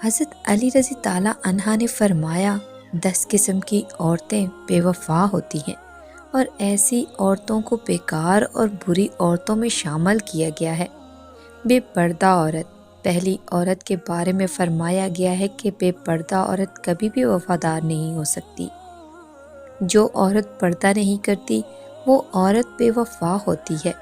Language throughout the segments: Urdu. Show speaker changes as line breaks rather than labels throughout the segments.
حضرت علی رضی تعالیٰ عنہ نے فرمایا 10 قسم کی عورتیں بے وفا ہوتی ہیں اور ایسی عورتوں کو بیکار اور بری عورتوں میں شامل کیا گیا ہے۔ بے پردہ عورت، پہلی عورت کے بارے میں فرمایا گیا ہے کہ بے پردہ عورت کبھی بھی وفادار نہیں ہو سکتی۔ جو عورت پردہ نہیں کرتی وہ عورت بے وفا ہوتی ہے۔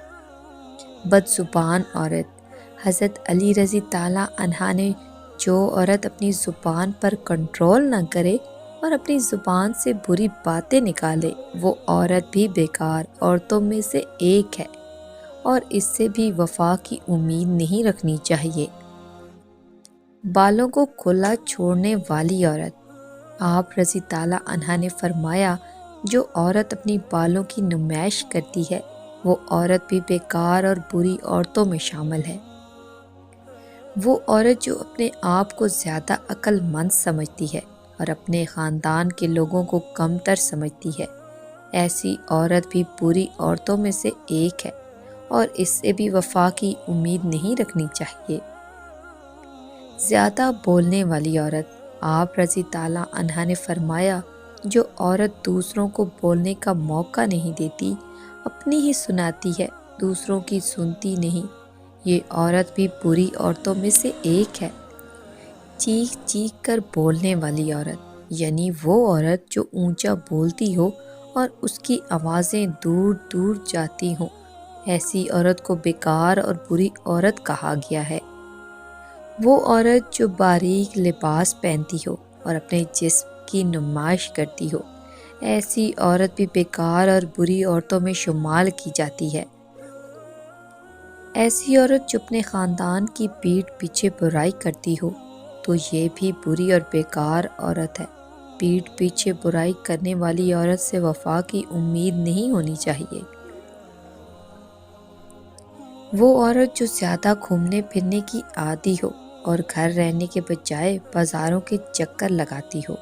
بد زبان عورت، حضرت علی رضی تعالیٰ عنہ نے جو عورت اپنی زبان پر کنٹرول نہ کرے اور اپنی زبان سے بری باتیں نکالے وہ عورت بھی بیکار عورتوں میں سے ایک ہے اور اس سے بھی وفا کی امید نہیں رکھنی چاہیے۔ بالوں کو کھلا چھوڑنے والی عورت، آپ رضی تعالیٰ عنہ نے فرمایا جو عورت اپنی بالوں کی نمائش کرتی ہے وہ عورت بھی بیکار اور بری عورتوں میں شامل ہے۔ وہ عورت جو اپنے آپ کو زیادہ عقل مند سمجھتی ہے اور اپنے خاندان کے لوگوں کو کم تر سمجھتی ہے، ایسی عورت بھی بری عورتوں میں سے ایک ہے اور اس سے بھی وفا کی امید نہیں رکھنی چاہیے۔ زیادہ بولنے والی عورت، آپ رضی تعالیٰ عنہ نے فرمایا جو عورت دوسروں کو بولنے کا موقع نہیں دیتی، اپنی ہی سناتی ہے، دوسروں کی سنتی نہیں، یہ عورت بھی بری عورتوں میں سے ایک ہے۔ چیخ چیخ کر بولنے والی عورت، یعنی وہ عورت جو اونچا بولتی ہو اور اس کی آوازیں دور دور جاتی ہوں، ایسی عورت کو بیکار اور بری عورت کہا گیا ہے۔ وہ عورت جو باریک لباس پہنتی ہو اور اپنے جسم کی نمائش کرتی ہو، ایسی عورت بھی بیکار اور بری عورتوں میں شمار کی جاتی ہے۔ ایسی عورت جو اپنے خاندان کی پیٹھ پیچھے برائی کرتی ہو تو یہ بھی بری اور بیکار عورت ہے۔ پیٹھ پیچھے برائی کرنے والی عورت سے وفا کی امید نہیں ہونی چاہیے۔ وہ عورت جو زیادہ گھومنے پھرنے کی عادی ہو اور گھر رہنے کے بجائے بازاروں کے چکر لگاتی ہو،